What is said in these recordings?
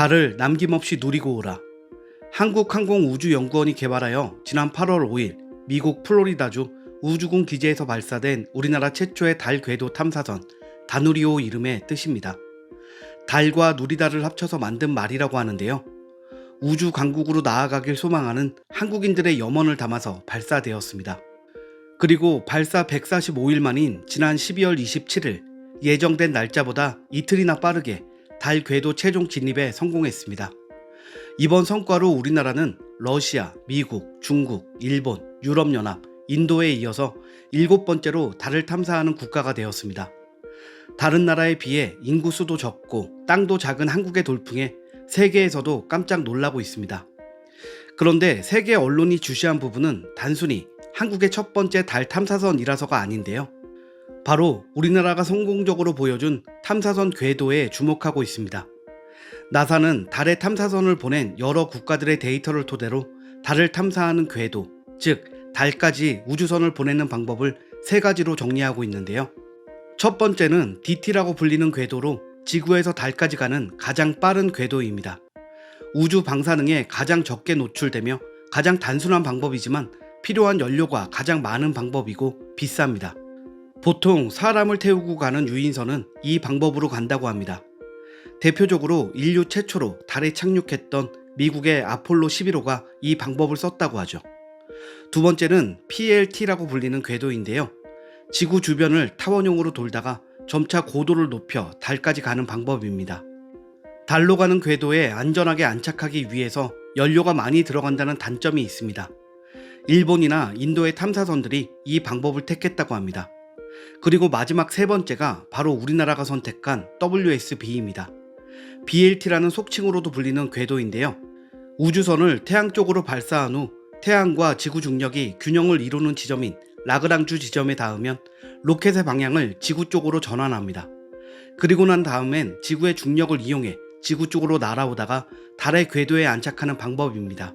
달을 남김없이 누리고 오라. 한국항공우주연구원이 개발하여 지난 8월 5일 미국 플로리다주 우주군 기지에서 발사된 우리나라 최초의 달 궤도 탐사선 다누리호 이름의 뜻입니다. 달과 누리달을 합쳐서 만든 말이라고 하는데요. 우주 강국으로 나아가길 소망하는 한국인들의 염원을 담아서 발사되었습니다. 그리고 발사 145일 만인 지난 12월 27일 예정된 날짜보다 이틀이나 빠르게 달 궤도 최종 진입에 성공했습니다. 이번 성과로 우리나라는 러시아, 미국, 중국, 일본, 유럽연합, 인도에 이어서 7번째로 달을 탐사하는 국가가 되었습니다. 다른 나라에 비해 인구수도 적고 땅도 작은 한국의 돌풍에 세계에서도 깜짝 놀라고 있습니다. 그런데 세계 언론이 주시한 부분은 단순히 한국의 첫 번째 달 탐사선이라서가 아닌데요. 바로 우리나라가 성공적으로 보여준 탐사선 궤도에 주목하고 있습니다. 나사는 달에 탐사선을 보낸 여러 국가들의 데이터를 토대로 달을 탐사하는 궤도, 즉 달까지 우주선을 보내는 방법을 3가지로 정리하고 있는데요. 첫 번째는 DT라고 불리는 궤도로 지구에서 달까지 가는 가장 빠른 궤도입니다. 우주 방사능에 가장 적게 노출되며 가장 단순한 방법이지만 필요한 연료가 가장 많은 방법이고 비쌉니다. 보통 사람을 태우고 가는 유인선은 이 방법으로 간다고 합니다. 대표적으로 인류 최초로 달에 착륙했던 미국의 아폴로 11호가 이 방법을 썼다고 하죠. 두 번째는 PLT라고 불리는 궤도인데요. 지구 주변을 타원형으로 돌다가 점차 고도를 높여 달까지 가는 방법입니다. 달로 가는 궤도에 안전하게 안착하기 위해서 연료가 많이 들어간다는 단점이 있습니다. 일본이나 인도의 탐사선들이 이 방법을 택했다고 합니다. 그리고 마지막 3번째가 바로 우리나라가 선택한 WSB입니다. BLT라는 속칭으로도 불리는 궤도인데요. 우주선을 태양 쪽으로 발사한 후 태양과 지구 중력이 균형을 이루는 지점인 라그랑쥬 지점에 닿으면 로켓의 방향을 지구 쪽으로 전환합니다. 그리고 난 다음엔 지구의 중력을 이용해 지구 쪽으로 날아오다가 달의 궤도에 안착하는 방법입니다.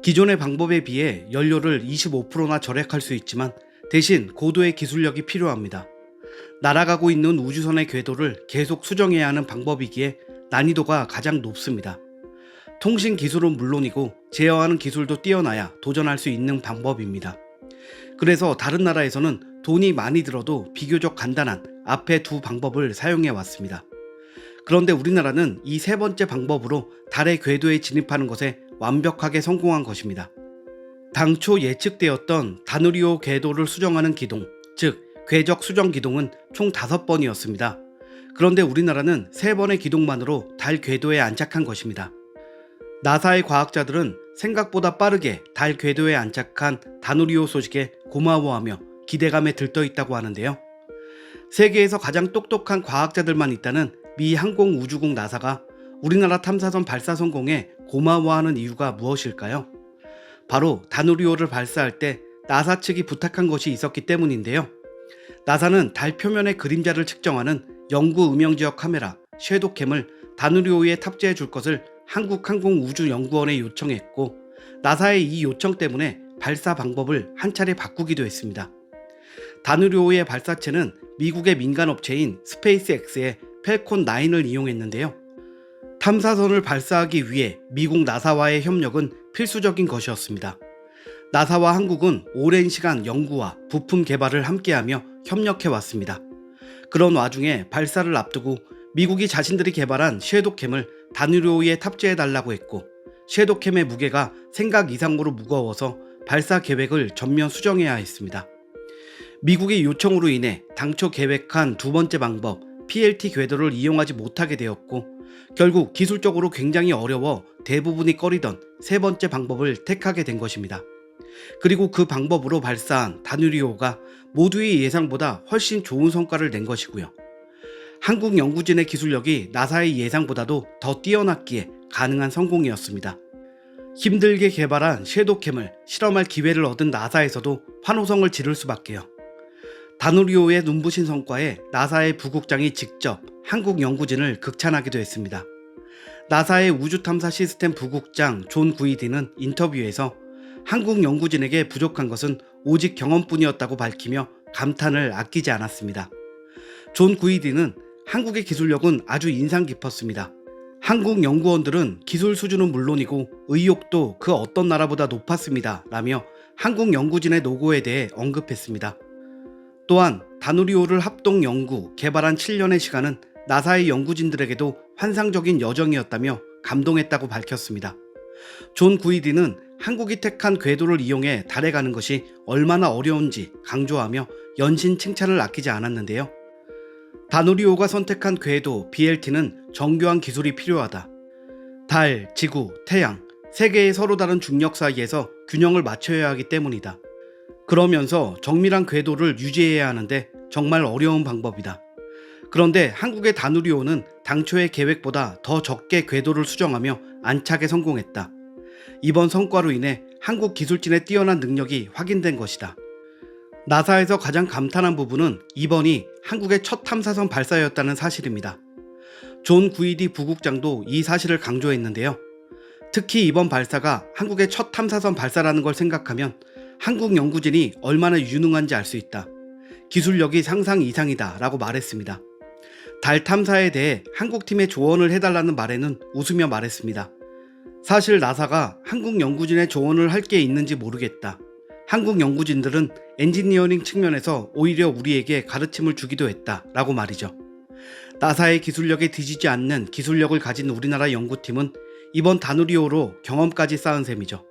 기존의 방법에 비해 연료를 25%나 절약할 수 있지만 대신 고도의 기술력이 필요합니다. 날아가고 있는 우주선의 궤도를 계속 수정해야 하는 방법이기에 난이도가 가장 높습니다. 통신 기술은 물론이고 제어하는 기술도 뛰어나야 도전할 수 있는 방법입니다. 그래서 다른 나라에서는 돈이 많이 들어도 비교적 간단한 앞에 2 방법을 사용해 왔습니다. 그런데 우리나라는 이 3번째 방법으로 달의 궤도에 진입하는 것에 완벽하게 성공한 것입니다. 당초 예측되었던 다누리호 궤도를 수정하는 기동, 즉 궤적 수정 기동은 총 5번이었습니다. 그런데 우리나라는 3번의 기동만으로 달 궤도에 안착한 것입니다. 나사의 과학자들은 생각보다 빠르게 달 궤도에 안착한 다누리호 소식에 고마워하며 기대감에 들떠 있다고 하는데요. 세계에서 가장 똑똑한 과학자들만 있다는 미 항공우주국 나사가 우리나라 탐사선 발사 성공에 고마워하는 이유가 무엇일까요? 바로 다누리호를 발사할 때 나사 측이 부탁한 것이 있었기 때문인데요. 나사는 달 표면의 그림자를 측정하는 영구 음영지역 카메라 섀도캠을 다누리호에 탑재해 줄 것을 한국항공우주연구원에 요청했고 나사의 이 요청 때문에 발사 방법을 한 차례 바꾸기도 했습니다. 다누리호의 발사체는 미국의 민간업체인 스페이스X의 펠콘 9을 이용했는데요. 탐사선을 발사하기 위해 미국 나사와의 협력은 필수적인 것이었습니다. 나사와 한국은 오랜 시간 연구와 부품 개발을 함께하며 협력해왔습니다. 그런 와중에 발사를 앞두고 미국이 자신들이 개발한 섀도캠을 다누리호에 탑재해달라고 했고 섀도캠의 무게가 생각 이상으로 무거워서 발사 계획을 전면 수정해야 했습니다. 미국의 요청으로 인해 당초 계획한 2번째 방법 PLT 궤도를 이용하지 못하게 되었고 결국 기술적으로 굉장히 어려워 대부분이 꺼리던 3번째 방법을 택하게 된 것입니다. 그리고 그 방법으로 발사한 다누리호가 모두의 예상보다 훨씬 좋은 성과를 낸 것이고요. 한국 연구진의 기술력이 나사의 예상보다도 더 뛰어났기에 가능한 성공이었습니다. 힘들게 개발한 섀도캠을 실험할 기회를 얻은 나사에서도 환호성을 지를 수밖에요. 다누리호의 눈부신 성과에 나사의 부국장이 직접 한국 연구진을 극찬하기도 했습니다. 나사의 우주탐사 시스템 부국장 존 구이디는 인터뷰에서 한국 연구진에게 부족한 것은 오직 경험뿐이었다고 밝히며 감탄을 아끼지 않았습니다. 존 구이디는 한국의 기술력은 아주 인상 깊었습니다. 한국 연구원들은 기술 수준은 물론이고 의욕도 그 어떤 나라보다 높았습니다. 라며 한국 연구진의 노고에 대해 언급했습니다. 또한 다누리호를 합동 연구, 개발한 7년의 시간은 나사의 연구진들에게도 환상적인 여정이었다며 감동했다고 밝혔습니다. 존 구이디는 한국이 택한 궤도를 이용해 달에 가는 것이 얼마나 어려운지 강조하며 연신 칭찬을 아끼지 않았는데요. 다누리호가 선택한 궤도 BLT는 정교한 기술이 필요하다. 달, 지구, 태양, 세 개의 서로 다른 중력 사이에서 균형을 맞춰야 하기 때문이다. 그러면서 정밀한 궤도를 유지해야 하는데 정말 어려운 방법이다. 그런데 한국의 다누리호는 당초의 계획보다 더 적게 궤도를 수정하며 안착에 성공했다. 이번 성과로 인해 한국 기술진의 뛰어난 능력이 확인된 것이다. 나사에서 가장 감탄한 부분은 이번이 한국의 첫 탐사선 발사였다는 사실입니다. 존 구이디 부국장도 이 사실을 강조했는데요. 특히 이번 발사가 한국의 첫 탐사선 발사라는 걸 생각하면 한국 연구진이 얼마나 유능한지 알 수 있다. 기술력이 상상 이상이다 라고 말했습니다. 달 탐사에 대해 한국팀에 조언을 해달라는 말에는 웃으며 말했습니다. 사실 나사가 한국 연구진의 조언을 할 게 있는지 모르겠다. 한국 연구진들은 엔지니어링 측면에서 오히려 우리에게 가르침을 주기도 했다 라고 말이죠. 나사의 기술력에 뒤지지 않는 기술력을 가진 우리나라 연구팀은 이번 다누리호로 경험까지 쌓은 셈이죠.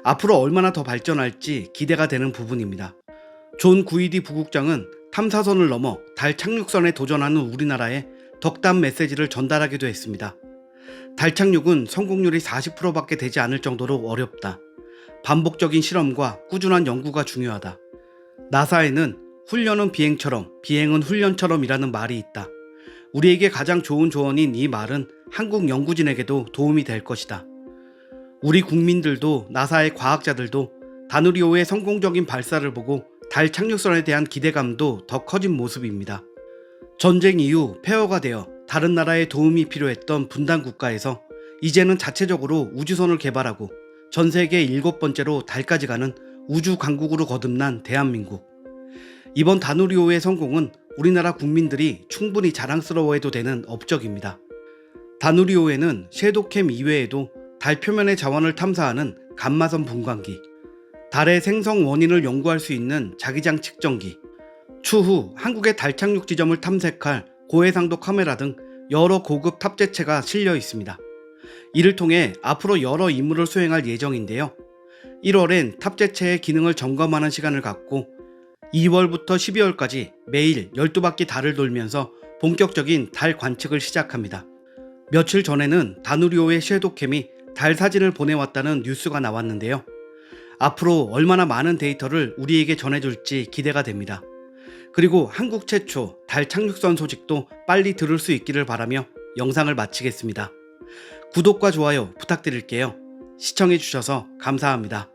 앞으로 얼마나 더 발전할지 기대가 되는 부분입니다. 존 구이디 부국장은 탐사선을 넘어 달 착륙선에 도전하는 우리나라에 덕담 메시지를 전달하기도 했습니다. 달 착륙은 성공률이 40%밖에 되지 않을 정도로 어렵다. 반복적인 실험과 꾸준한 연구가 중요하다. 나사에는 훈련은 비행처럼, 비행은 훈련처럼이라는 말이 있다. 우리에게 가장 좋은 조언인 이 말은 한국 연구진에게도 도움이 될 것이다. 우리 국민들도 나사의 과학자들도 다누리호의 성공적인 발사를 보고 달 착륙선에 대한 기대감도 더 커진 모습입니다. 전쟁 이후 폐허가 되어 다른 나라의 도움이 필요했던 분단 국가에서 이제는 자체적으로 우주선을 개발하고 전 세계 7번째로 달까지 가는 우주 강국으로 거듭난 대한민국. 이번 다누리호의 성공은 우리나라 국민들이 충분히 자랑스러워해도 되는 업적입니다. 다누리호에는 섀도우캠 이외에도 달 표면의 자원을 탐사하는 감마선 분광기, 달의 생성 원인을 연구할 수 있는 자기장 측정기, 추후 한국의 달 착륙 지점을 탐색할 고해상도 카메라 등 여러 고급 탑재체가 실려 있습니다. 이를 통해 앞으로 여러 임무를 수행할 예정인데요. 1월엔 탑재체의 기능을 점검하는 시간을 갖고 2월부터 12월까지 매일 12바퀴 달을 돌면서 본격적인 달 관측을 시작합니다. 며칠 전에는 다누리호의 섀도우캠이 달 사진을 보내왔다는 뉴스가 나왔는데요. 앞으로 얼마나 많은 데이터를 우리에게 전해줄지 기대가 됩니다. 그리고 한국 최초 달 착륙선 소식도 빨리 들을 수 있기를 바라며 영상을 마치겠습니다. 구독과 좋아요 부탁드릴게요. 시청해주셔서 감사합니다.